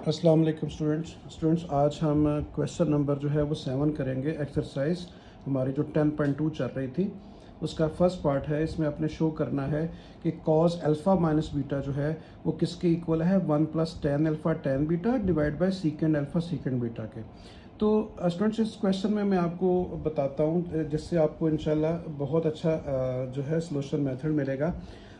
अस्सलाम वालेकुम स्टूडेंट्स आज हम क्वेश्चन नंबर जो है वो 7 करेंगे। एक्सरसाइज हमारी जो 10.2 चल रही थी उसका फर्स्ट पार्ट है। इसमें अपने शो करना है कि कॉस अल्फ़ा माइनस बीटा जो है वो किसके इक्वल है, 1 + tan alpha tan beta divide by सीकेंड alpha सीकेंड beta के। तो स्टूडेंट्स इस क्वेश्चन में मैं आपको बताता हूँ जिससे आपको इंशाल्लाह बहुत अच्छा जो है सलूशन मेथड मिलेगा।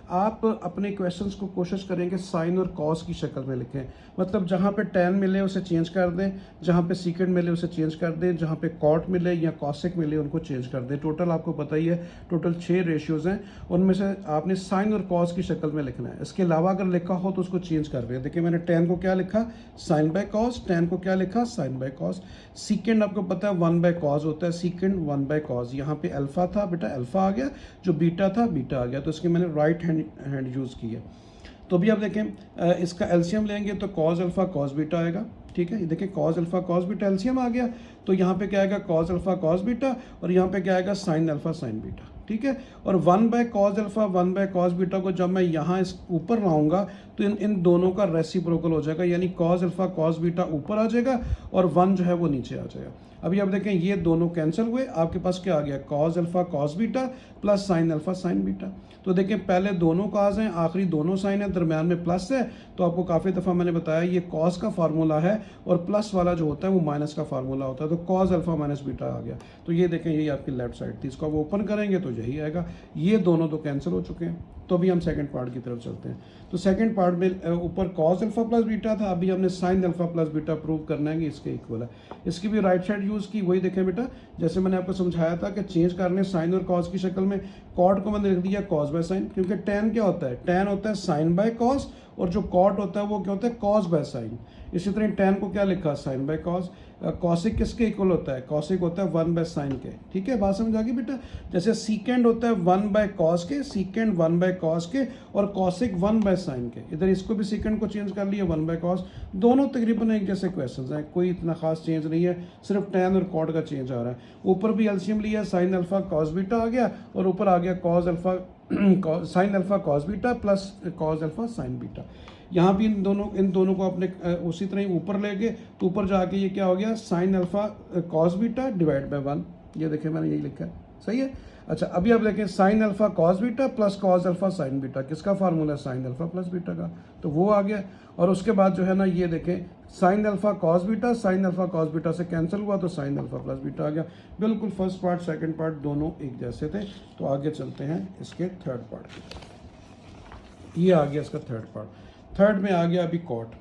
आप अपने क्वेश्चंस को कोशिश करेंगे साइन और कॉस की शक्ल में लिखें, मतलब जहाँ पे tan मिले उसे चेंज कर दें, जहाँ पे सीकेंड मिले उसे चेंज कर दें, जहाँ पे कॉट मिले या कॉसिक मिले उनको चेंज कर दें। टोटल आपको पता ही है टोटल 6 रेशियोज़ हैं, उनमें से आपने साइन और कॉस की शक्ल में लिखना है। इसके अलावा अगर लिखा हो तो उसको चेंज कर दें। देखिए मैंने tan को क्या लिखा, साइन बाय कॉस, tan को क्या लिखा, साइन बाय कॉस। सीकेंड आपको पता है 1 बाय कॉस होता है, सीकेंड 1 बाय कॉस। यहाँ पे अल्फा था बेटा अल्फा आ गया, जो बीटा था बीटा आ गया, तो इसकी मैंने राइट हैंड यूज़ की है। तो अभी आप देखें इसका एलसीएम लेंगे तो कॉस अल्फा कॉस बीटा आएगा। ठीक है, ये देखिए cos alpha cos beta LCM आ गया, तो यहाँ पे क्या आएगा कॉस अल्फा कॉस बीटा, और यहाँ पे क्या आएगा साइन अल्फा साइन बीटा। ठीक है, और 1 by cos alpha 1 by cos beta को जब मैं यहाँ इस ऊपर लाऊंगा तो इन दोनों का रेसिप्रोकल हो जाएगा, यानी कॉस अल्फा कॉस बीटा ऊपर आ जाएगा और 1 जो है वो नीचे आ जाएगा। अभी आप देखें ये दोनों कैंसिल हुए, आपके पास क्या आ गया cos alpha cos beta plus sine alpha sine beta. तो देखें पहले दोनों कॉस हैं, आखिरी दोनों साइन है, दरम्यान में प्लस है। तो आपको काफ़ी दफ़ा मैंने बताया ये कॉस का फार्मूला है और प्लस वाला जो होता है वो माइनस का फार्मूला होता है। तो कॉस अल्फा माइनस बीटा आ गया। तो ये देखें यही आपकी लेफ्ट साइड थी, इसको आप ओपन करेंगे तो यही आएगा। ये दोनों तो कैंसिल हो चुके हैं। तो अभी हम सेकंड पार्ट की तरफ चलते हैं। तो सेकंड पार्ट में ऊपर कॉस अल्फा प्लस बीटा था, अभी हमने sign alpha plus beta prove करना है कि इसके इक्वल है। इसकी भी राइट साइड यूज़ की, वही देखें बेटा जैसे मैंने आपको समझाया था कि चेंज करने साइन और कॉस की शक्ल में। कॉट को मैंने लिख दिया कॉस बाय साइन, क्योंकि tan क्या होता है, tan होता है साइन बाय कॉस, और जो कॉट होता है वो क्या होता है कॉस बाय साइन। इसी तरह tan को क्या लिखा साइन बाय कॉस। कॉसिक किसके इक्वल होता है, कॉसिक होता है 1 बाय साइन के। ठीक है, बात समझ आ गई बेटा। जैसे सीकेंड होता है 1 बाय कॉस के, सीकेंड 1 बाय कॉस के, और कॉसिक 1 बाय साइन के। इधर इसको भी सीकेंड को चेंज कर लिया 1 बाय कॉस। दोनों तकरीबन एक जैसे क्वेश्चन हैं, कोई इतना खास चेंज नहीं है, सिर्फ tan और कॉट का चेंज आ रहा है। ऊपर भी एलसीएम लिया, साइन अल्फा कॉस बीटा आ गया, और ऊपर आ गया cos alpha sign alpha cos beta plus cos alpha sine beta. यहाँ भी इन दोनों को अपने उसी तरह ही ऊपर ले गए, तो ऊपर जाके ये क्या हो गया sine alpha cos beta divide by 1। ये देखें मैंने यही लिखा है, सही है। अच्छा अभी आप देखें sign alpha cos beta plus cos alpha sine beta, किसका फार्मूला है साइन अल्फा प्लस बीटा का, तो वो आ गया। और उसके बाद जो है ना ये देखें sign alpha cos beta, sine alpha cos beta से कैंसिल हुआ तो साइन अल्फा प्लस बीटा आ गया। बिल्कुल फर्स्ट पार्ट सेकंड पार्ट दोनों एक जैसे थे। तो आगे चलते हैं इसके थर्ड पार्ट की। ये आ गया इसका थर्ड पार्ट। थर्ड में आ गया अभी कॉट।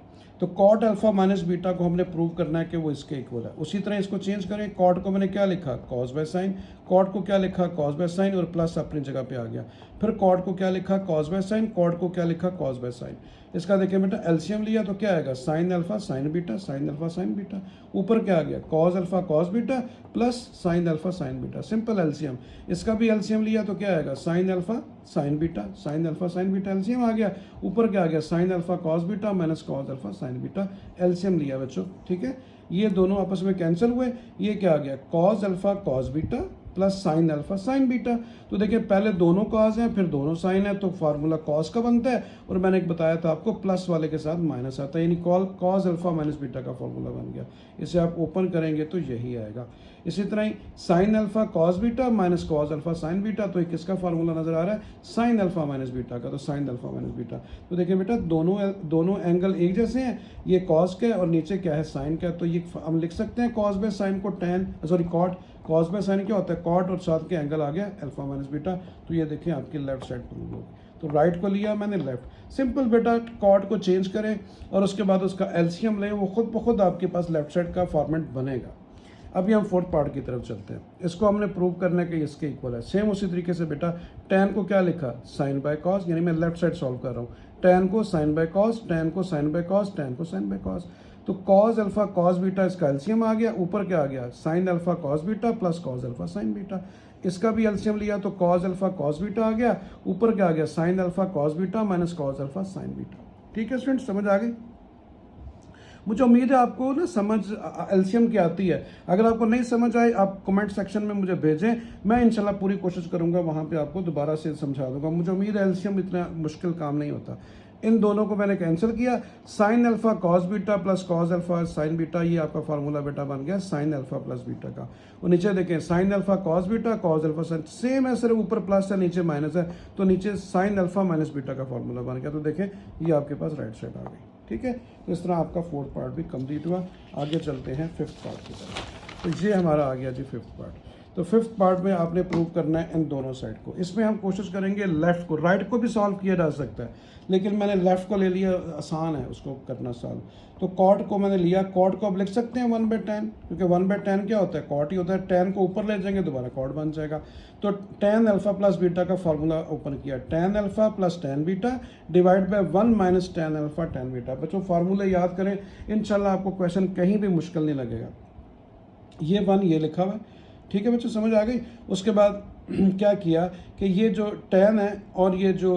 तो कॉट अल्फा माइनस बीटा को हमने प्रूव करना है कि वो इसके इक्वल है। उसी तरह इसको चेंज करें, कॉट को मैंने क्या लिखा कॉस बाय साइन, कॉट को क्या लिखा कॉस बाय साइन, और प्लस अपनी जगह पे आ गया। फिर कॉट को क्या लिखा कॉस बाय साइन, कॉट को क्या लिखा कॉस बाय साइन। इसका देखिए बेटा एलसीएम लिया तो क्या आएगा sine alpha sine beta, sine alpha sine beta. ऊपर क्या आ गया cos alpha cos beta plus sine alpha sine beta, simple LCM. इसका भी एलसीएम लिया तो क्या आएगा sine alpha sine beta, sine alpha sine beta LCM आ गया। ऊपर क्या आ गया sine alpha cos beta minus cos alpha sine beta, LCM लिया बच्चों। ठीक है, ये दोनों आपस में कैंसिल हुए। ये क्या आ गया cos alpha cos beta plus sine alpha sine beta. तो देखिए पहले दोनों कॉस हैं फिर दोनों साइन है, तो फार्मूला कॉस का बनता है, और मैंने एक बताया था आपको प्लस वाले के साथ माइनस आता है, यानी कॉस अल्फा माइनस बीटा का फार्मूला बन गया। इसे आप ओपन करेंगे तो यही आएगा। इसी तरह ही sine alpha cos beta minus cos alpha sine beta, तो किसका फार्मूला नजर आ रहा है साइन अल्फा माइनस बीटा का, तो साइन अल्फा माइनस बीटा। तो देखिए बेटा दोनों एंगल एक जैसे हैं, ये कॉस का है और नीचे क्या है साइन का, तो ये हम लिख सकते हैं कॉस बाय साइन को कॉट, कॉस बाय साइन क्या होता है कॉट, और साथ के एंगल आ गया अल्फा माइनस बीटा। तो ये देखिए आपकी लेफ्ट साइड प्रूव होगी। तो राइट को लिया मैंने लेफ्ट, सिंपल बेटा कॉट को चेंज करें और उसके बाद उसका एलसीएम लें, वो खुद ब खुद आपके पास लेफ्ट साइड का फॉर्मेट बनेगा। अभी हम फोर्थ पार्ट की तरफ चलते हैं। इसको हमने प्रूव करने के इसके इक्वल है। सेम उसी तरीके से बेटा tan को क्या लिखा साइन बाय कॉस, यानी मैं लेफ्ट साइड सॉल्व कर रहा हूँ। tan को साइन बाय कॉस, tan को साइन बाय कॉस, tan को साइन बाय कॉस। तो कॉस अल्फा कॉस बीटा इसका एलसीएम आ गया, ऊपर क्या आ गया sine alpha cos beta plus cos alpha sine beta. इसका भी एलसीएम लिया तो कॉस अल्फा कॉस बीटा आ गया, ऊपर क्या आ गया sine alpha cos beta minus cos alpha sine beta. ठीक है स्टूडेंट, समझ आ गई। मुझे उम्मीद है आपको ना समझ एलसीएम की आती है। अगर आपको नहीं समझ आए आप कमेंट सेक्शन में मुझे भेजें, मैं इंशाल्लाह पूरी कोशिश करूंगा वहाँ पे आपको दोबारा से समझा दूंगा। मुझे उम्मीद है एलसीएम इतना मुश्किल काम नहीं होता। इन दोनों को मैंने कैंसिल किया, sign alpha cos beta plus cos alpha sine beta, ये आपका फार्मूला बेटा बन गया साइन अल्फा प्लस बीटा का। और नीचे देखें sign alpha cos beta cos alpha sign, same है, सिर्फ ऊपर प्लस है नीचे माइनस है, तो नीचे साइन अल्फा माइनस बीटा का फार्मूला बन गया। तो देखें ये आपके पास राइट साइड आ गई। ठीक है, तो इस तरह आपका फोर्थ पार्ट भी कंप्लीट हुआ। आगे चलते हैं फिफ्थ पार्ट की तरफ। तो ये हमारा आ गया जी फिफ्थ पार्ट। तो फिफ्थ पार्ट में आपने प्रूव करना है इन दोनों साइड को। इसमें हम कोशिश करेंगे लेफ्ट को, राइट को भी सॉल्व किया जा सकता है, लेकिन मैंने लेफ्ट को ले लिया, आसान है उसको करना सॉल्व। तो कॉट को मैंने लिया, कॉट को अब लिख सकते हैं 1/10, क्योंकि 1/10 क्या होता है, कॉट ही होता है। 10 को ऊपर ले जाएंगे दोबारा कॉट बन जाएगा। तो tan अल्फा प्लस बीटा का फार्मूला ओपन किया, tan alpha plus tan beta divide by 1 minus tan alpha tan beta. बच्चों फार्मूले याद करें, इंशाल्लाह आपको क्वेश्चन कहीं भी मुश्किल नहीं लगेगा। ये 1 ये लिखा हुआ है, ठीक है बच्चों, समझ आ गई। उसके बाद क्या किया कि ये जो tan है और ये जो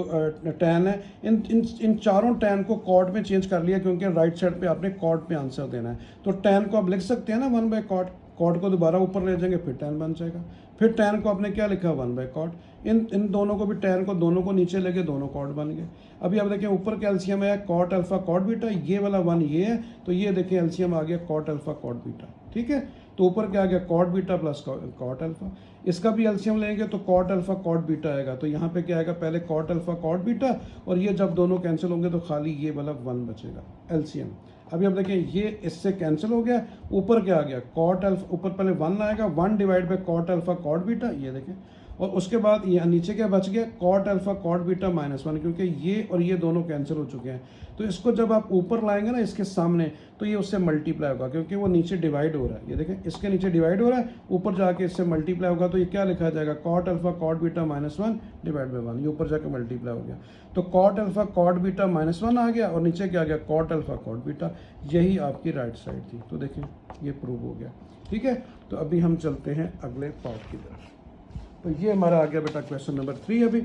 tan है, इन चारों tan को कॉट में चेंज कर लिया, क्योंकि राइट साइड पे आपने कॉट पे आंसर देना है। तो tan को आप लिख सकते हैं ना 1/cot, कॉट को दोबारा ऊपर ले जाएंगे फिर tan बन जाएगा। फिर tan को आपने क्या लिखा 1/cot, इन दोनों को भी tan को दोनों को नीचे लेके दोनों कॉट बन गए। अभी आप देखें ऊपर का एलसीएम है कॉट अल्फा कॉट बीटा, ये वाला 1 ये है, तो ये देखें एलसीएम आ गया कॉट अल्फा कॉट बीटा। ठीक है, तो ऊपर क्या आ गया cot beta plus cot alpha. इसका भी एलसीएम लेंगे तो कॉट अल्फा कॉट बीटा आएगा। तो यहाँ पे क्या आएगा, पहले कॉट अल्फा कॉट बीटा, और ये जब दोनों कैंसिल होंगे तो खाली ये वाला 1 बचेगा एलसीएम। अभी आप देखें ये इससे कैंसिल हो गया, ऊपर क्या आ गया कॉट अल्फा, ऊपर पहले 1 आएगा, 1 divide by cot alpha cot beta, ये देखें। और उसके बाद यहाँ नीचे क्या बच गया कॉट अल्फा कॉट बीटा -1, क्योंकि ये और ये दोनों कैंसिल हो चुके हैं। तो इसको जब आप ऊपर लाएंगे ना इसके सामने, तो ये उससे मल्टीप्लाई होगा, क्योंकि वो नीचे डिवाइड हो रहा है। ये देखें इसके नीचे डिवाइड हो रहा है, ऊपर जाके इससे मल्टीप्लाई होगा, तो ये क्या लिखा जाएगा cot alpha cot beta -1 divide by 1, ये ऊपर जाके मल्टीप्लाई हो गया। तो कॉट अल्फा कॉट बीटा -1 आ गया, और नीचे क्या आ गया कॉट अल्फा कॉट बीटा। यही आपकी राइट साइड थी। तो देखें ये प्रूव हो गया। ठीक है, तो अभी हम चलते हैं अगले पार्ट की तरफ। तो ये हमारा आ गया बेटा क्वेश्चन नंबर 3। अभी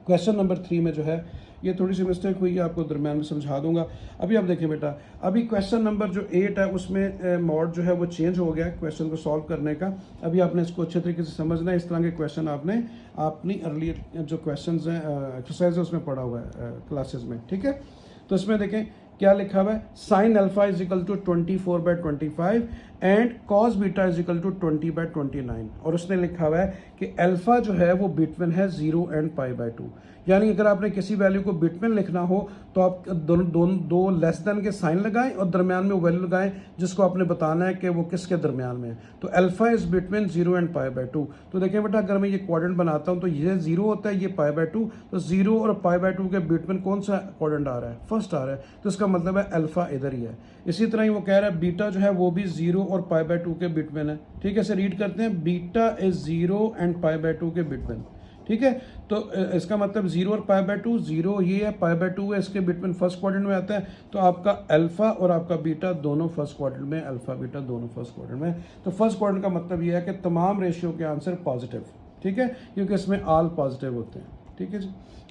क्वेश्चन नंबर 3 में जो है ये थोड़ी सी मिस्टेक हुई है, आपको दरम्यान में समझा दूंगा। अभी आप देखें बेटा, अभी क्वेश्चन नंबर जो 8 है उसमें मोड जो है वो चेंज हो गया क्वेश्चन को सॉल्व करने का। अभी आपने इसको अच्छे तरीके से समझना है। इस तरह के क्वेश्चन आपने अपनी अर्लियर जो क्वेश्चन हैं एक्सरसाइज है उसमें पढ़ा हुआ है क्लासेस में। ठीक है, तो इसमें देखें क्या लिखा हुआ है, sine alpha is equal to 24/25 and cos beta is equal to 20/29। और उसने लिखा हुआ है कि अल्फा जो है वो बिटवीन है 0 एंड π/2। यानी अगर आपने किसी वैल्यू को बिटवीन लिखना हो तो आप दो लेस देन के साइन लगाएं और दरमियान में वो वैल्यू लगाएं जिसको आपने बताना है कि वो किसके दरमियान में है। तो अल्फा इज बिटवीन 0 एंड π/2। तो देखिए बेटा, अगर मैं ये क्वाड्रेंट बनाता हूँ तो ये 0 होता है, ये π/2, तो 0 और π/2 के बिटवीन कौन सा क्वाड्रेंट आ रहा है, फर्स्ट आ रहा है। तो इसका मतलब है अल्फा इधर ही है। इसी तरह ही वो कह रहा है बीटा जो है वो भी 0 और π/2 के बिटवीन है। ठीक है, इसे रीड करते हैं, बीटा इज 0 एंड π/2 के बिटवीन। ठीक है, तो इसका मतलब 0 और π/2, 0 ये है, π/2 है, इसके बिटवीन फर्स्ट क्वाड्रेंट में आता है। तो आपका अल्फा और आपका बीटा दोनों फर्स्ट क्वाड्रेंट में, अल्फा बीटा दोनों फर्स्ट क्वाड्रेंट में। तो फर्स्ट क्वाड्रेंट का मतलब ये है कि तमाम रेशियो के आंसर पॉजिटिव। ठीक है, क्योंकि इसमें ऑल पॉजिटिव होते हैं। ठीक है जी,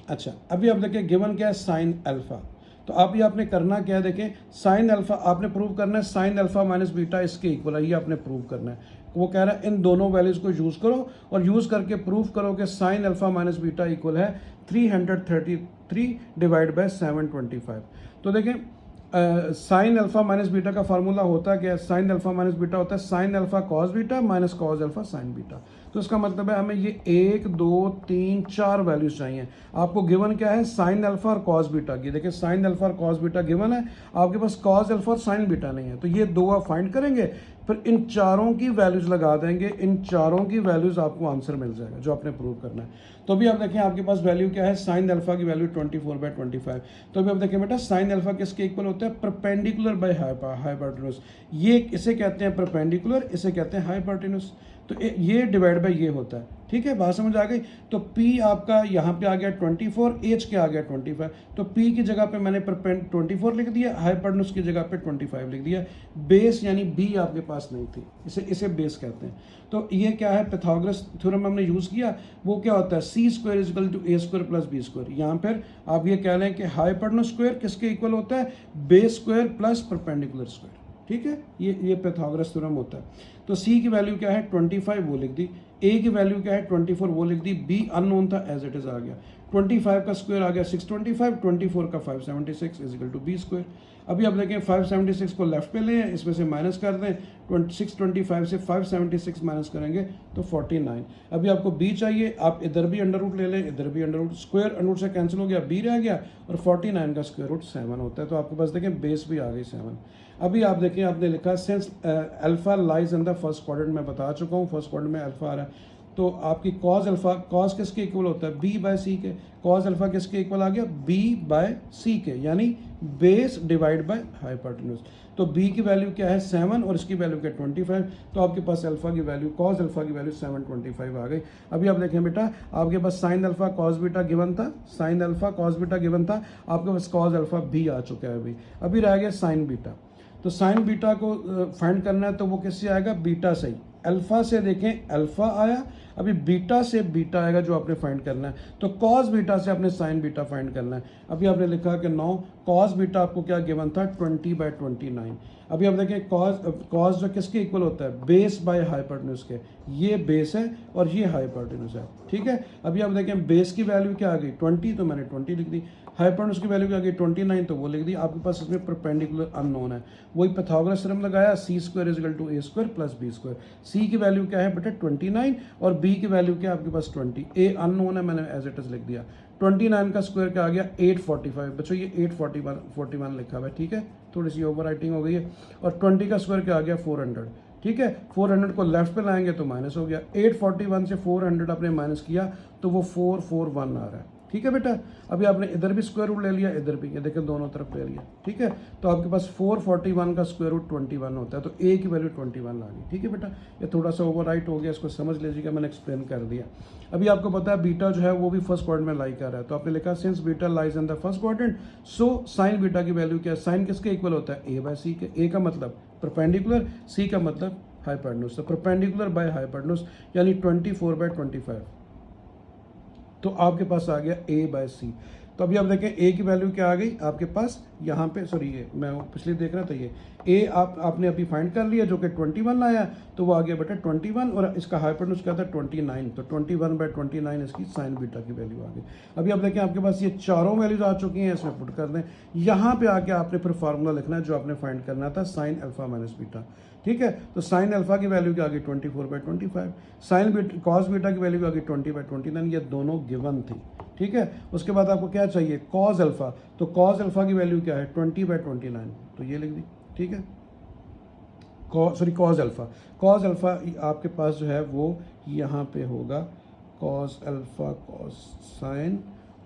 अच्छा अभी आप देखिए गिवन क्या है साइन अल्फा। तो आप ये आपने करना क्या है, देखें साइन अल्फा आपने प्रूव करना है साइन अल्फा माइनस बीटा इसके इक्वल है, ये आपने प्रूव करना है। वो कह रहा है इन दोनों वैल्यूज को यूज करो और यूज करके प्रूव करो कि sine alpha minus beta equal है 333 डिवाइड बाय 725। तो देखें साइन अल्फा माइनस बीटा का फार्मूला होता क्या है, साइन अल्फा माइनस बीटा होता है sine alpha cos beta minus cos alpha sine beta. तो इसका मतलब है हमें ये 1 2 3 4 वैल्यूज चाहिए। आपको गिवन क्या है, साइन अल्फा और कॉस बीटा की। देखिए साइन अल्फा और कॉस बीटा गिवन है, आपके पास कॉस अल्फा और साइन बीटा नहीं है। तो ये दो आप फाइंड करेंगे, फिर इन चारों की वैल्यूज लगा देंगे, इन चारों की वैल्यूज आपको आंसर मिल जाएगा जो आपने प्रूव करना है। तो अभी आप देखें आपके पास वैल्यू क्या है, साइन अल्फा की वैल्यू 24/25। तो अभी आप देखें बेटा साइन अल्फा किसके इक्वल होता है, परपेंडिकुलर बाय हाइपोटेन्यूज। ये इसे कहते हैं परपेंडिकुलर, इसे कहते हैं हाइपोटेन्यूज। तो ये डिवाइड बाय ये होता है, ठीक है, बात समझ आ गई। तो P आपका यहाँ पे आ गया 24, H के आ गया 25, तो P की जगह पे मैंने 24 लिख दिया, हाइपोटेन्यूज की जगह पे 25 लिख दिया। बेस यानी B आपके पास नहीं थी, इसे बेस कहते हैं। तो ये क्या है, पाइथागोरस थ्योरम हमने यूज़ किया, वो क्या होता है, c square is equal to a square plus b square. यहाँ पर आप ये कह लें कि हाइपोटेन्यूज स्क्वायर किसके इक्वल होता है, base square plus perpendicular square, ठीक है, ये पाइथागोरस थ्योरम होता है। तो C की वैल्यू क्या है 25, वो लिख दी। A की वैल्यू क्या है 24, वो लिख दी। B अननोन था, एज इट इज आ गया। 25 का स्क्वायर आ गया 625, 24 का 576 इजिकल टू B स्क्वायर। अभी आप देखें 576 को लेफ्ट पे लें, इसमें से माइनस कर दें, 625 से 576 माइनस करेंगे तो 49। अभी आपको B चाहिए, आप इधर भी अंडर रूट ले लें, इधर भी under root, square under root से कैंसिल हो गया, B रह गया, और 49 का स्क्वायर रूट 7 होता है। तो आपके पास देखें बेस भी आ गई 7। अभी आप देखें, आपने लिखा since alpha lies in the first quadrant, मैं बता चुका हूँ फर्स्ट क्वाड्रेंट में अल्फा आ रहा है। तो आपकी कॉज अल्फा, कॉज किसके इक्वल होता है, B बाय C के। कॉज अल्फा किसके इक्वल आ गया, B बाय C के, यानी बेस डिवाइड बाय हाइपोटेन्यूज। तो B की वैल्यू क्या है 7 और इसकी वैल्यू क्या है 25। तो आपके पास अल्फा की वैल्यू, कॉज अल्फा की वैल्यू 725 आ गई। अभी आप देखें बेटा, आपके पास sine alpha cos beta given था, sine alpha cos beta given था, आपके पास कॉज अल्फा भी आ चुका है। अभी रह गया साइन बीटा। तो साइन बीटा को फाइंड करना है, तो वो किससे आएगा, बीटा से ही। अल्फा से देखें अल्फा आया, अभी बीटा से बीटा आएगा जो आपने फाइंड करना है। तो कॉस बीटा से आपने साइन बीटा फाइंड करना है। अभी आपने लिखा कि 9 कॉस बीटा आपको क्या गिवन था 20/29। अभी आप देखें कॉस जो किसके इक्वल होता है, बेस बाय हाइपोटेन्यूज के। ये बेस है और ये हाइपोटेन्यूज है, ठीक है। अभी आप देखें बेस की वैल्यू क्या आ गई 20, तो मैंने 20 लिख दी। हाइपोटेन्यूज की वैल्यू क्या आ गई 29, तो वो लिख दी। आपके पास इसमें परपेंडिकुलर अननोन है, वही पाइथागोरस थ्योरम लगाया, c square is equal to a square plus b square. C की वैल्यू क्या है बेटा 29 और बी की वैल्यू क्या है आपके पास 20। ए अननोन है, मैंने एज इट इज लिख दिया। 29 का स्क्वायर क्या आ गया 845। बच्चों ये 841 लिखा हुआ है, ठीक है, थोड़ी सी ओवर राइटिंग हो गई है। और 20 का स्क्वायर क्या आ गया 400, ठीक है। 400 को लेफ्ट पे लाएंगे तो माइनस हो गया। 841 से 400 आपने माइनस किया तो वो 441 आ रहा है, ठीक है बेटा। अभी आपने इधर भी स्क्वायर रूट ले लिया, इधर भी, ये देखें दोनों तरफ ले लिया, ठीक है। तो आपके पास 441 का स्क्वायर रूट 21 होता है, तो ए की वैल्यू 21 आ गई, ठीक है बेटा। ये थोड़ा सा ओवर राइट हो गया, इसको समझ लीजिएगा, मैंने एक्सप्लेन कर दिया। अभी आपको पता है बीटा जो है वो भी फर्स्ट क्वाड्रेंट में लाई कर रहा है, तो आपने लिखा since beta lies in the first quadrant, so sine beta की वैल्यू क्या है, साइन किसके इक्वल होता है, ए बाय सी के। ए का मतलब परपेंडिकुलर, सी का मतलब हाइपोटेन्यूज। तो परपेंडिकुलर बाय हाइपोटेन्यूज यानी 24/25, तो आपके पास आ गया ए बाय सी। तो अभी आप देखें ए की वैल्यू क्या आ गई आपके पास यहाँ पे, सॉरी ये मैं पिछले देख रहा था, ये ए आपने अभी फाइंड कर लिया जो कि 21 आया, तो वो आ गया बेटा 21 और इसका हाइपोटेन्यूज क्या था 29, तो 21/29 इसकी साइन बीटा की वैल्यू आ गई। अभी आप देखें आपके पास ये चारों वैल्यूज आ चुकी हैं, इसमें पुट कर दें। यहाँ पे आके आपने फिर फार्मूला लिखना है जो आपने फाइंड करना था, साइन अल्फा माइनस बीटा, ठीक है। तो साइन अल्फा की वैल्यू क्या आ गई 24/25, साइन कॉस बीटा की वैल्यू आ गई 20/29, ये दोनों गिवन थी, ठीक है। उसके बाद आपको क्या चाहिए कॉस अल्फा, तो कॉस अल्फा की वैल्यू क्या है 20/29, तो ये लिख दी, ठीक है। सॉरी कॉस अल्फा आपके पास जो है वो यहाँ पे होगा कॉस अल्फा कॉस साइन,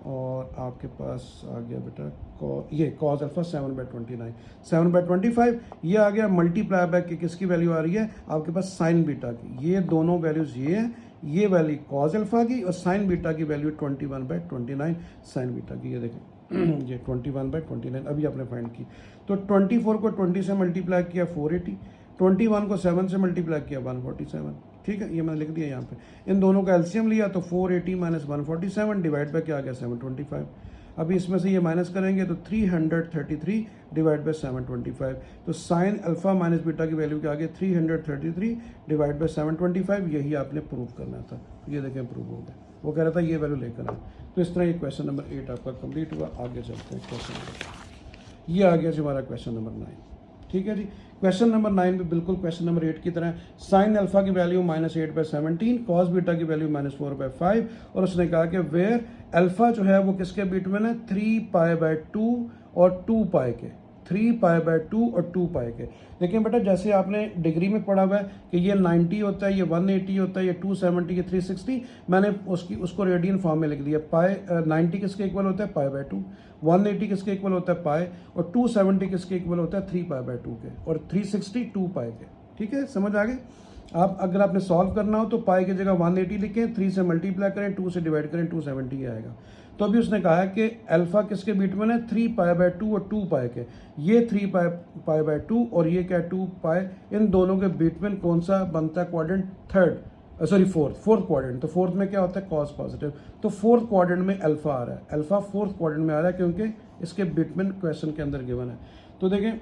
और आपके पास आ गया बेटा ये कॉस अल्फा 7/29, 7/25 ये आ गया। मल्टीप्लाई बाय किसकी वैल्यू आ रही है आपके पास साइन बीटा की। ये दोनों वैल्यूज ये हैं, ये वैल्यू कॉस अल्फा की और साइन बीटा की वैल्यू 21/29 साइन बीटा की, ये देखें ये 21/29 अभी आपने फाइंड की। तो 24 को 20 से मल्टीप्लाई किया 480, 21 को 7 से मल्टीप्लाई किया 147, ठीक है, ये मैंने लिख दिया यहाँ पे। इन दोनों का एलसीएम लिया तो 480 माइनस 147 डिवाइड बाय क्या आ गया 725। अभी इसमें से ये माइनस करेंगे तो 333 डिवाइड बाय 725, तो साइन अल्फा माइनस बीटा की वैल्यू क्या आ गई 333 डिवाइड बाय 725, यही आपने प्रूव करना था। ये देखें प्रूव हो गया, वो कह रहा था ये वैल्यू लेकर आए। तो इस तरह ये क्वेश्चन नंबर 8 आपका कंप्लीट हुआ। आगे चलते हैं क्वेश्चन नंबर, ये आ गया जी हमारा क्वेश्चन नंबर 9, ठीक है जी। क्वेश्चन नंबर 9 में बिल्कुल क्वेश्चन नंबर 8 की तरह साइन अल्फा की वैल्यू -8/17, कॉस बीटा की वैल्यू -4/5, और उसने कहा कि वेयर अल्फा जो है वो किसके बिटवीन है 3π/2 और 2π के, 3π/2 और 2π के। लेकिन बेटा जैसे आपने डिग्री में पढ़ा हुआ है कि ये 90 होता है, ये 180 होता है, ये 270, ये 360, मैंने उसको रेडियन फॉर्म में लिख दिया। 90 किसके इक्वल होता है π/2, 180 किसके इक्वल होता है पाई, और 270 किसके इक्वल होता है 3π/2 के, और 360 2π के, ठीक है, समझ आ गई। आप अगर आपने सॉल्व करना हो तो पाई की जगह 180 लिखें, 3 से मल्टीप्लाई करें, 2 से डिवाइड करें, 270 आएगा। तो अभी उसने कहा है कि अल्फ़ा किसके बीट में है, 3 पाई बाय 2 और 2 पाई के, ये 3 पाई बाय 2 और ये क्या 2 पाई, इन दोनों के बीट में कौन सा बनता है क्वाड्रेंट, फोर्थ क्वाड्रेंट। तो फोर्थ में क्या होता है, कॉस पॉजिटिव। तो फोर्थ क्वाड्रेंट में अल्फ़ा आ रहा है, अल्फ़ा फोर्थ क्वाड्रेंट में आ रहा है क्योंकि इसके बीट में क्वेश्चन के अंदर गिवन है। तो देखें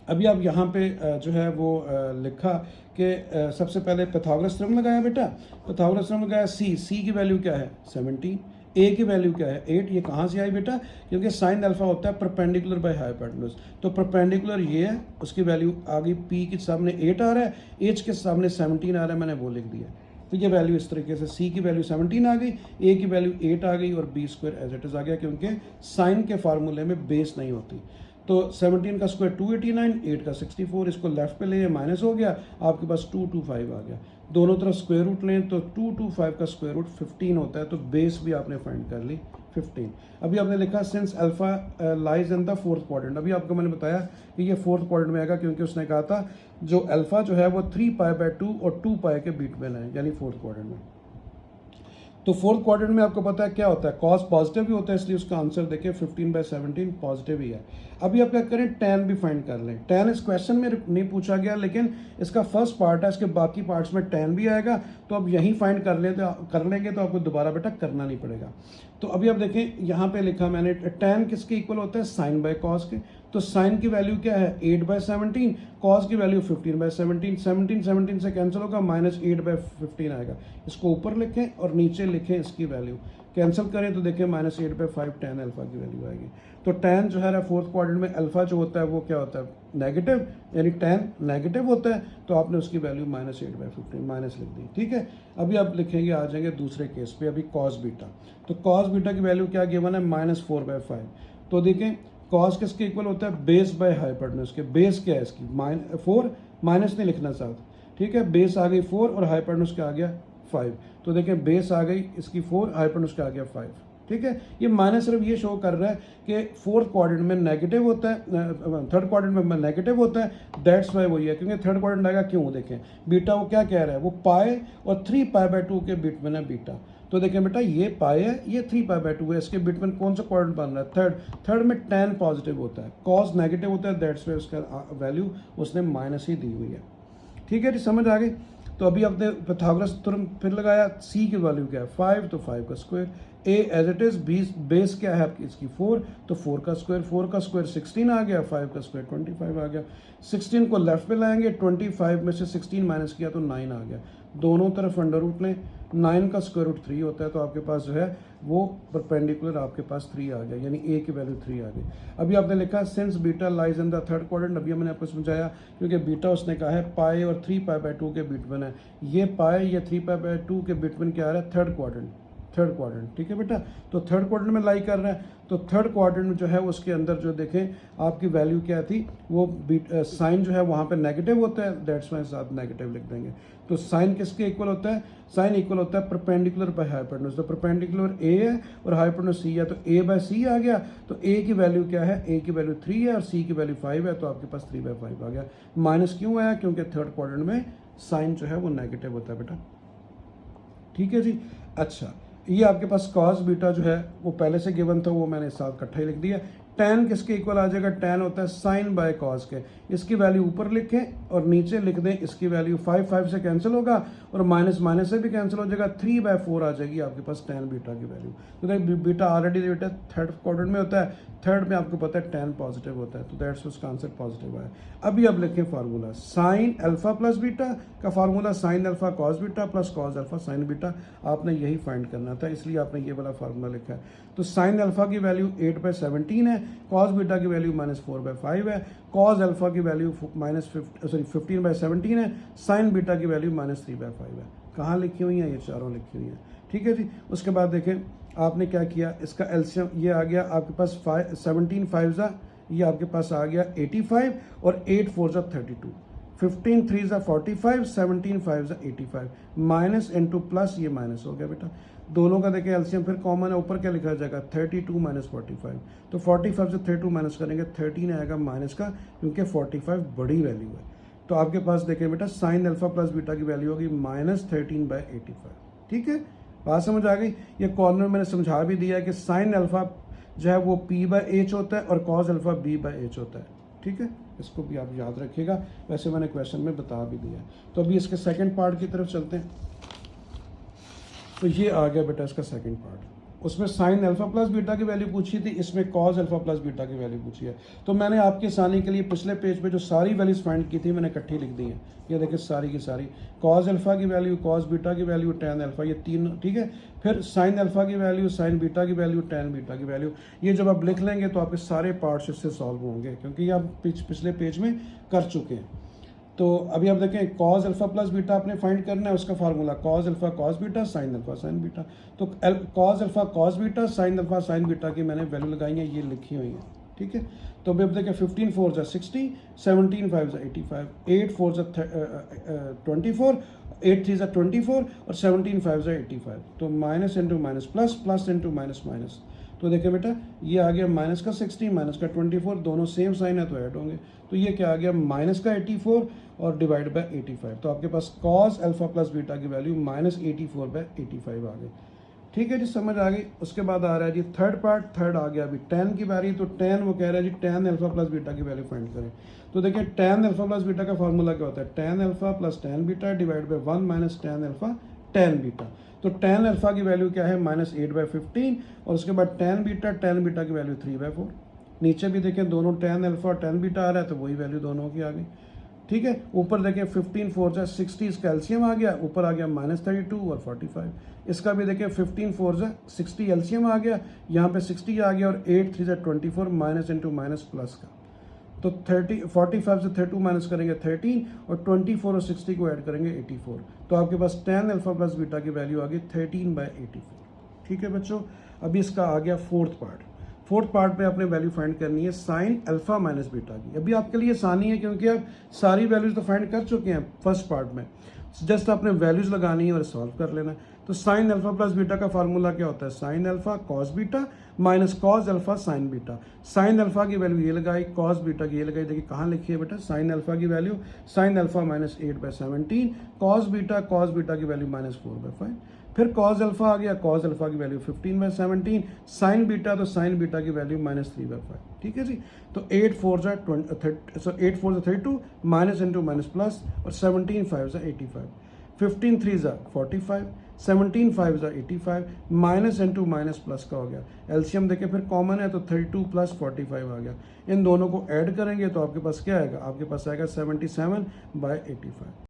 अभी आप यहाँ पे जो है वो लिखा कि सबसे पहले पैथागोरस थ्योरम लगाया बेटा, पैथागोरस थ्योरम लगाया, सी की वैल्यू क्या है 17, ए की वैल्यू क्या है 8। ये कहाँ से आई बेटा, क्योंकि साइन अल्फा होता है परपेंडिकुलर बाय हाइपोटेन्यूज। तो परपेंडिकुलर ये है, उसकी वैल्यू आ गई, पी के सामने 8 आ रहा है, एच के सामने 17 आ रहा है, मैंने वो लिख दिया। तो ये वैल्यू इस तरीके से, सी की वैल्यू 17 आ गई, ए की वैल्यू 8 आ गई और b square as it is आ गया, क्योंकि साइन के फार्मूले में बेस नहीं होती। तो 17 का स्क्वायर 289, 8 का 64, इसको लेफ्ट पे ले माइनस हो गया, आपके पास 225 आ गया। दोनों तरफ स्क्वायर रूट लें तो 225 का स्क्वायर रूट 15 होता है, तो बेस भी आपने फाइंड कर ली 15। अभी आपने लिखा since alpha lies in the fourth quadrant. अभी आपको मैंने बताया कि ये फोर्थ क्वाड्रेंट में आएगा, क्योंकि उसने कहा था जो अल्फा जो है वो 3 पाई बाय 2 और 2 पाई के बीट में है, यानी फोर्थ क्वाड्रेंट में। तो फोर्थ क्वाड्रेंट में आपको पता है क्या होता है, कॉस पॉजिटिव भी होता है, इसलिए उसका आंसर देखिए 15/17 पॉजिटिव ही है। अभी आप क्या करें, tan भी फाइंड कर लें। tan इस क्वेश्चन में नहीं पूछा गया, लेकिन इसका फर्स्ट पार्ट है, इसके बाकी पार्ट्स में tan भी आएगा, तो अब यहीं फाइंड कर लेंगे तो आपको दोबारा बेटा करना नहीं पड़ेगा। तो अभी आप देखें यहाँ पे लिखा मैंने, tan किसके इक्वल होता है, साइन बाय कॉस के। तो साइन की वैल्यू क्या है 8/17, कॉस की वैल्यू 15/17, 17 से कैंसिल होगा, -8/15 आएगा। इसको ऊपर लिखें और नीचे लिखें इसकी वैल्यू, कैंसिल करें तो देखें -8/5 tan अल्फा की वैल्यू आएगी। तो tan जो है फोर्थ क्वाड्रेंट में अल्फा जो होता है वो क्या होता है, नेगेटिव, यानी tan नेगेटिव होता है, तो आपने उसकी वैल्यू -8/15 माइनस लिख दी। ठीक है, अभी आप लिखेंगे, आ जाएंगे दूसरे केस पे, अभी कॉस बीटा। तो कॉस बीटा की वैल्यू क्या गिवन है, -4/5। तो देखें कॉस किसके इक्वल होता है, बेस बाय हाइपोटेन्यूज के। बेस क्या है इसकी 4, माइनस नहीं लिखना साथ, ठीक है। बेस आ गई 4 और हाइपोटेन्यूज क्या आ गया 5। तो देखें बेस आ गई इसकी 4, हाइपोटेन्यूज क्या आ गया 5। ठीक है, ये माइनस सिर्फ ये शो कर रहा है कि फोर्थ क्वाड्रेंट में नेगेटिव होता है, थर्ड क्वाड्रेंट में नेगेटिव होता है, दैट्स वाई वही है, क्योंकि थर्ड क्वाड्रेंट आएगा। क्यों, देखें बीटा वो क्या कह रहा है, वो पाई और 3 पाई बाय 2 के बीट में है बीटा। तो देखें बेटा ये पाई है, ये 3 पाई बाय 2 है, इसके बीट में कौन सा क्वाड्रेंट बन रहा है, थर्ड में tan पॉजिटिव होता है, कॉस नेगेटिव होता है, दैट्स वाई उसका वैल्यू उसने माइनस ही दी हुई है। ठीक है जी, समझ आ गई। तो अभी आपने पैथागोरस थ्योरम फिर लगाया, सी की वैल्यू क्या है 5, तो 5 का square, a as it is, base क्या है आपकी इसकी 4, तो 4 का स्क्वायर 16 आ गया, 5 का स्क्वायर 25 आ गया। 16 को लेफ्ट पे लाएंगे, 25 में से 16 माइनस किया तो 9 आ गया। दोनों तरफ अंडर रूट लें, 9 का स्क्वायर रूट 3 होता है, तो आपके पास जो है वो परपेंडिकुलर आपके पास 3 आ गया, यानी ए की वैल्यू 3 आ गई। अभी आपने लिखा since beta lies in the third quadrant. अभी मैंने आपको समझाया, क्योंकि बीटा उसने कहा है पाई और 3 पाई बाय 2 के बीट में है, ये पाई ये 3 पाई बाय 2 के बीट में क्या आ रहा है, थर्ड क्वाड्रेंट। ठीक है बेटा, तो थर्ड क्वाड्रेंट में लाई कर रहा है। तो थर्ड क्वाड्रेंट में जो है उसके अंदर जो देखें आपकी वैल्यू क्या थी, वो साइन जो है वहाँ पे नेगेटिव होता है, दैट्स वाई साथ नेगेटिव लिख देंगे। तो साइन किसके इक्वल होता है, साइन इक्वल होता है परपेंडिकुलर बाय हाइपोटेन्यूज। तो परपेंडिकुलर ए है और हाइपोटेन्यूज सी है, तो ए बाय सी आ गया। तो ए की वैल्यू क्या है, ए की वैल्यू 3 है और सी की वैल्यू 5 है, तो आपके पास 3/5 आ गया। माइनस क्यों आया, क्योंकि थर्ड क्वाड्रेंट में साइन जो है वो नेगेटिव होता है बेटा। ठीक है जी, अच्छा ये आपके पास कॉस बीटा जो है वो पहले से गिवन था, वो मैंने साथ इकट्ठा ही लिख दिया। tan किसके इक्वल आ जाएगा, tan होता है साइन बाय कॉस के। इसकी वैल्यू ऊपर लिखें और नीचे लिख दें इसकी वैल्यू, 5 से कैंसिल होगा और माइनस से भी कैंसिल हो जाएगा, 3/4 आ जाएगी आपके पास tan बीटा की वैल्यू। तो देखिए बीटा ऑलरेडी बेटा थर्ड क्वाड्रेंट में होता है, थर्ड में आपको पता है tan पॉजिटिव होता है, तो दैट्स उसका आंसर पॉजिटिव है। अभी अब लिखें formula, sine alpha plus beta का formula sine alpha cos beta plus cos alpha sine beta, आपने यही फाइंड करना था, इसलिए आपने ये वाला फार्मूला लिखा है। तो साइन अल्फा की वैल्यू 8/17 है, कॉस बीटा की वैल्यू -4/5 है, कॉस अल्फा की वैल्यू 15/17 है, साइन बीटा की वैल्यू -3/5 है। कहाँ लिखी हुई है, ये चारों लिखी हुई हैं। ठीक है जी, उसके बाद देखें आपने क्या किया, इसका एलसीएम ये आ गया आपके पास 17 5 ये आपके पास आ गया 85 और 8 4 32, 15 3 45, 17 5 85, माइनस इंटू प्लस, ये माइनस हो गया बेटा। दोनों का देखें एलसीएम फिर कॉमन है, ऊपर क्या लिखा जाएगा 32 - 45, तो 45 से 32 माइनस करेंगे 13 आएगा माइनस का, क्योंकि 45 बड़ी वैल्यू है। तो आपके पास देखें बेटा साइन अल्फा प्लस बीटा की वैल्यू होगी -13/85। ठीक है, बात समझ आ गई। ये कॉर्नर मैंने समझा भी दिया है कि साइन अल्फा जो है वो p/h होता है और कॉस अल्फा b/h होता है। ठीक है, इसको भी आप याद रखिएगा, वैसे मैंने क्वेश्चन में बता भी दिया है। तो अभी इसके सेकंड पार्ट की तरफ चलते हैं। तो ये आ गया बेटा इसका सेकंड पार्ट। उसमें साइन अल्फा प्लस बीटा की वैल्यू पूछी थी, इसमें कॉस अल्फा प्लस बीटा की वैल्यू पूछी है। तो मैंने आपकी आसानी के लिए पिछले पेज पे जो सारी वैल्यूज फाइंड की थी मैंने इकट्ठी लिख दी हैं। ये देखिए सारी की सारी, कॉस अल्फा की वैल्यू, कॉस बीटा की वैल्यू, टैन अल्फा, ये तीन। ठीक है, फिर साइन अल्फा की वैल्यू, साइन बीटा की वैल्यू, टैन बीटा की वैल्यू। ये जब आप लिख लेंगे तो आपके सारे पार्ट्स इससे सॉल्व होंगे, क्योंकि ये आप पिछले पेज में कर चुके हैं। तो अभी आप देखें कॉस अल्फा प्लस बीटा आपने फाइंड करना है, उसका formula cos alpha cos beta sine alpha sine beta. तो cos alpha cos beta sine alpha sine beta की मैंने वैल्यू लगाई है, ये लिखी हुई है। ठीक है, तो अभी आप देखें 15 4 जा 60, 17 5 जा 85, 8 4 जा 24, 8 3 जा 24 और 17 5 जा 85। तो minus into minus plus, plus into minus minus. तो देखिए बेटा ये आ गया माइनस का 60 माइनस का 24, दोनों सेम साइन है तो ऐड होंगे। तो ये क्या आ गया माइनस का 84 और डिवाइड बाय 85। तो आपके पास कॉस अल्फा प्लस बीटा की वैल्यू -84/85 आ गई। ठीक है जी, समझ आ गई। उसके बाद आ रहा है जी थर्ड पार्ट। थर्ड आ गया अभी टैन की बारी। तो टैन वो कह रहा है जी टैन अल्फा प्लस बीटा की वैल्यू फाइंड करें। तो देखिए टैन अल्फा प्लस बीटा का फॉर्मूला क्या होता है, tan alpha plus tan beta divide by 1 minus tan alpha tan beta. तो टैन अल्फा की वैल्यू क्या है -8/15 और उसके बाद टैन बीटा की वैल्यू 3/4। नीचे भी देखें दोनों टैन अल्फा और टैन बीटा आ रहा है, तो वही वैल्यू दोनों की आ गई। ठीक है, ऊपर देखें 15 4 जा 60, इसका एलसीएम आ गया, ऊपर आ गया -32 और 45। इसका भी देखें 15 4 जा 60 एलसीएम आ गया, यहाँ पे 60 आ गया और 8 3 जा 24 माइनस इंटू माइनस प्लस का। तो 45 से 32 माइनस करेंगे 13 और 24 और 60 को ऐड करेंगे 84। तो आपके पास टैन अल्फा प्लस बीटा की वैल्यू आ गई 13/84। ठीक है बच्चों, अभी इसका आ गया फोर्थ पार्ट। फोर्थ पार्ट पे आपने वैल्यू फाइंड करनी है साइन अल्फा माइनस बीटा की। अभी आपके लिए आसानी है क्योंकि आप सारी वैल्यूज तो फाइंड कर चुके हैं फर्स्ट पार्ट में, जस्ट आपने वैल्यूज लगानी है और सॉल्व कर लेना है। तो साइन अल्फा प्लस बीटा का फार्मूला क्या होता है, sine alpha cos beta minus cos alpha sine beta. Sine alpha की वैल्यू ये लगाई, कॉस बीटा की ये लगाई। देखिए कहाँ लिखी है बेटा, साइन अल्फा की value sine alpha -8/17, cos beta की वैल्यू -4/5। फिर कॉस अल्फा आ गया, कॉस अल्फा की वैल्यू 15/17, साइन बीटा तो साइन बीटा की वैल्यू -3/5। ठीक है जी, तो 8 4 जा 32 माइनस इंटू माइनस प्लस और 17 5 जा 85, 15 3 जा 45, 17 5 जा 85 माइनस इंटू माइनस प्लस का हो गया। एलसीएम देखें फिर कॉमन है तो 32 + 45 आ गया। इन दोनों को ऐड करेंगे तो आपके पास क्या आएगा, आपके पास आएगा 77/85।